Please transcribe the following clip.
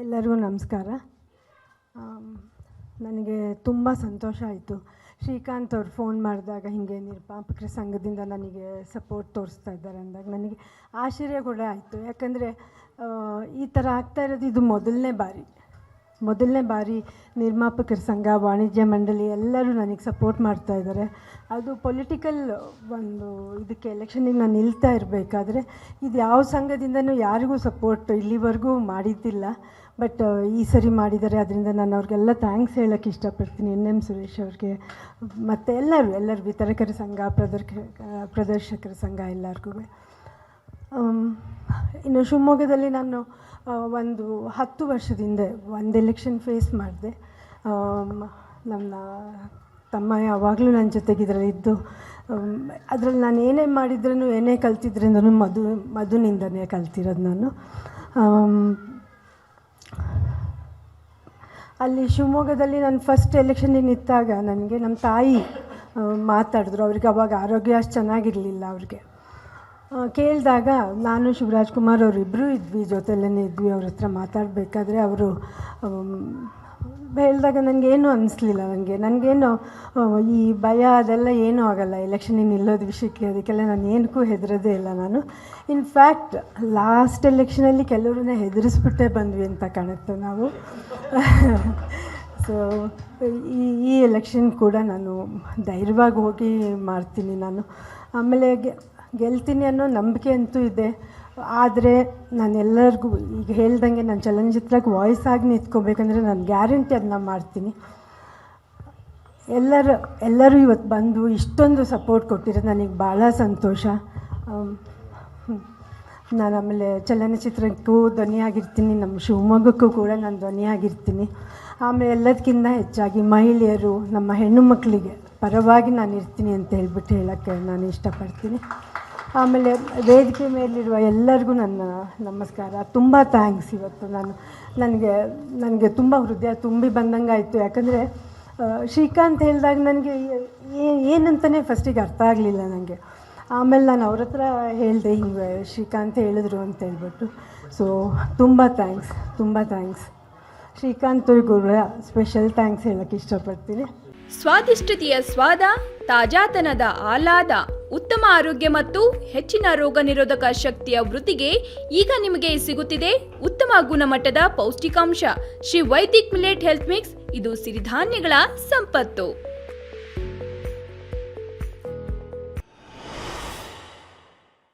ಎಲ್ಲರಿಗೂ ನಮಸ್ಕಾರ. ನನಗೆ ತುಂಬ ಸಂತೋಷ ಆಯಿತು. ಶ್ರೀಕಾಂತ್ ಅವ್ರು ಫೋನ್ ಮಾಡಿದಾಗ ಹೀಗೆ ನಿರ್ಮಾಪಕರ ಸಂಘದಿಂದ ನನಗೆ ಸಪೋರ್ಟ್ ತೋರಿಸ್ತಾ ಇದ್ದಾರೆ ಅಂದಾಗ ನನಗೆ ಆಶ್ಚರ್ಯ ಕೂಡ ಆಯಿತು. ಯಾಕಂದರೆ ಈ ಥರ ಆಗ್ತಾ ಇರೋದು ಇದು ಮೊದಲನೇ ಬಾರಿ ನಿರ್ಮಾಪಕರ ಸಂಘ, ವಾಣಿಜ್ಯ ಮಂಡಳಿ ಎಲ್ಲರೂ ನನಗೆ ಸಪೋರ್ಟ್ ಮಾಡ್ತಾ ಇದ್ದಾರೆ. ಅದು ಪೊಲಿಟಿಕಲ್ ಒಂದು ಇದಕ್ಕೆ ಎಲೆಕ್ಷನಿಗೆ ನಾನು ನಿಲ್ತಾ ಇರಬೇಕಾದ್ರೆ ಇದು ಯಾವ ಸಂಘದಿಂದನೂ ಯಾರಿಗೂ ಸಪೋರ್ಟ್ ಇಲ್ಲಿವರೆಗೂ ಮಾಡಿದ್ದಿಲ್ಲ. ಬಟ್ ಈ ಸರಿ ಮಾಡಿದ್ದಾರೆ. ಅದರಿಂದ ನಾನು ಅವ್ರಿಗೆಲ್ಲ ಥ್ಯಾಂಕ್ಸ್ ಹೇಳೋಕ್ಕೆ ಇಷ್ಟಪಡ್ತೀನಿ. NM ಸುರೇಶ್ ಅವ್ರಿಗೆ ಮತ್ತು ಎಲ್ಲರೂ ವಿತರಕರ ಸಂಘ, ಪ್ರದರ್ಶಕರ ಸಂಘ ಎಲ್ಲರಿಗೂ. ಇನ್ನು ಶಿವಮೊಗ್ಗದಲ್ಲಿ ನಾನು ಒಂದು 10 ವರ್ಷದಿಂದ ಒಂದು ಎಲೆಕ್ಷನ್ ಫೇಸ್ ಮಾಡಿದೆ. ನನ್ನ ತಮ್ಮ ಯಾವಾಗಲೂ ನನ್ನ ಜೊತೆಗಿದ್ರಲ್ಲಿದ್ದು ಅದರಲ್ಲಿ ನಾನು ಏನೇ ಮಾಡಿದ್ರೂ ಏನೇ ಕಲ್ತಿದ್ರೂ ಮಧುನಿಂದನೇ ಕಲ್ತಿರೋದು ನಾನು. ಅಲ್ಲಿ ಶಿವಮೊಗ್ಗದಲ್ಲಿ ನಾನು ಫಸ್ಟ್ ಎಲೆಕ್ಷನಿಗೆ ನಿಂತಾಗ ನನಗೆ ನಮ್ಮ ತಾಯಿ ಮಾತಾಡಿದ್ರು. ಅವ್ರಿಗೆ ಅವಾಗ ಆರೋಗ್ಯ ಅಷ್ಟು ಚೆನ್ನಾಗಿರಲಿಲ್ಲ. ಅವ್ರಿಗೆ ಕೇಳಿದಾಗ ನಾನು ಶಿವರಾಜ್ ಕುಮಾರ್ ಅವರಿಬ್ಬರೂ ಜೊತೆಲೇ ಇದ್ವಿ. ಅವ್ರ ಹತ್ರ ಮಾತಾಡಬೇಕಾದ್ರೆ ಅವರು ಹೇಳಿದಾಗ ನನಗೇನು ಅನ್ನಿಸ್ಲಿಲ್ಲ. ನನಗೇನು ಈ ಭಯ ಅದೆಲ್ಲ ಏನೂ ಆಗೋಲ್ಲ ಎಲೆಕ್ಷನಿಗೆ ನಿಲ್ಲೋದು ವಿಷಯಕ್ಕೆ. ಅದಕ್ಕೆಲ್ಲ ನಾನು ಏನಕ್ಕೂ ಹೆದರೋದೇ ಇಲ್ಲ. ನಾನು ಇನ್ಫ್ಯಾಕ್ಟ್ ಲಾಸ್ಟ್ ಎಲೆಕ್ಷನಲ್ಲಿ ಕೆಲವ್ರನ್ನ ಹೆದರಿಸ್ಬಿಟ್ಟೇ ಬಂದ್ವಿ ಅಂತ ಕಾಣುತ್ತೆ ನಾವು. ಸೊ ಈ ಎಲೆಕ್ಷನ್ ಕೂಡ ನಾನು ಧೈರ್ಯವಾಗಿ ಹೋಗಿ ಮಾಡ್ತೀನಿ ನಾನು. ಆಮೇಲೆ ಗೆಲ್ತೀನಿ ಅನ್ನೋ ನಂಬಿಕೆ ಅಂತೂ ಇದೆ. ಆದರೆ ನಾನು ಎಲ್ಲರಿಗೂ ಈಗ ಹೇಳ್ದಂಗೆ ನಾನು ಚಲನಚಿತ್ರಕ್ಕೆ ವಾಯ್ಸ್ ಆಗಿ ನಿಂತ್ಕೋಬೇಕಂದ್ರೆ ನಾನು ಗ್ಯಾರಂಟಿ ಅದನ್ನ ಮಾಡ್ತೀನಿ. ಎಲ್ಲರೂ ಇವತ್ತು ಬಂದು ಇಷ್ಟೊಂದು ಸಪೋರ್ಟ್ ಕೊಟ್ಟಿರೋದು ನನಗೆ ಭಾಳ ಸಂತೋಷ. ನಾನು ಆಮೇಲೆ ಚಲನಚಿತ್ರಕ್ಕೂ ಧ್ವನಿಯಾಗಿರ್ತೀನಿ, ನಮ್ಮ ಶಿವಮೊಗ್ಗಕ್ಕೂ ಕೂಡ ನಾನು ಧ್ವನಿಯಾಗಿರ್ತೀನಿ. ಆಮೇಲೆ ಎಲ್ಲದಕ್ಕಿಂತ ಹೆಚ್ಚಾಗಿ ಮಹಿಳೆಯರು, ನಮ್ಮ ಹೆಣ್ಣು ಮಕ್ಕಳಿಗೆ ಪರವಾಗಿ ನಾನು ಇರ್ತೀನಿ ಅಂತ ಹೇಳ್ಬಿಟ್ಟು ಹೇಳೋಕ್ಕೆ ನಾನು ಇಷ್ಟಪಡ್ತೀನಿ. ಆಮೇಲೆ ವೇದಿಕೆ ಮೇಲಿರುವ ಎಲ್ಲರಿಗೂ ನನ್ನ ನಮಸ್ಕಾರ. ತುಂಬ ಥ್ಯಾಂಕ್ಸ್. ಇವತ್ತು ನನಗೆ ತುಂಬ ಹೃದಯ ತುಂಬಿ ಬಂದಂಗೆ ಆಯಿತು. ಯಾಕಂದರೆ ಶ್ರೀಕಾಂತ್ ಹೇಳಿದಾಗ ನನಗೆ ಏನಂತಲೇ ಫಸ್ಟಿಗೆ ಅರ್ಥ ಆಗಲಿಲ್ಲ ನನಗೆ. ಆಮೇಲೆ ನಾನು ಅವ್ರ ಹತ್ರ ಹೇಳಿದೆ, ಹಿಂಗೆ ಶ್ರೀಕಾಂತ್ ಹೇಳಿದ್ರು ಅಂತ ಹೇಳ್ಬಿಟ್ಟು. ಸೊ ತುಂಬ ಥ್ಯಾಂಕ್ಸ್. ಶ್ರೀಕಾಂತ್ ಅವ್ರಿಗೂ ಸ್ಪೆಷಲ್ ಥ್ಯಾಂಕ್ಸ್ ಹೇಳೋಕ್ಕೆ ಇಷ್ಟಪಡ್ತೀನಿ. ಸ್ವಾದಿಷ್ಟತೆಯ ಸ್ವಾದ, ತಾಜಾತನದ ಆಹ್ಲಾದ, ಉತ್ತಮ ಆರೋಗ್ಯ ಮತ್ತು ಹೆಚ್ಚಿನ ರೋಗ ನಿರೋಧಕ ಶಕ್ತಿಯ ವೃದ್ಧಿಗೆ ಈಗ ನಿಮಗೆ ಸಿಗುತ್ತಿದೆ ಉತ್ತಮ ಗುಣಮಟ್ಟದ ಪೌಷ್ಟಿಕಾಂಶ Shri Vaidik millet health mix. ಇದು ಸಿರಿಧಾನ್ಯಗಳ ಸಂಪತ್ತು.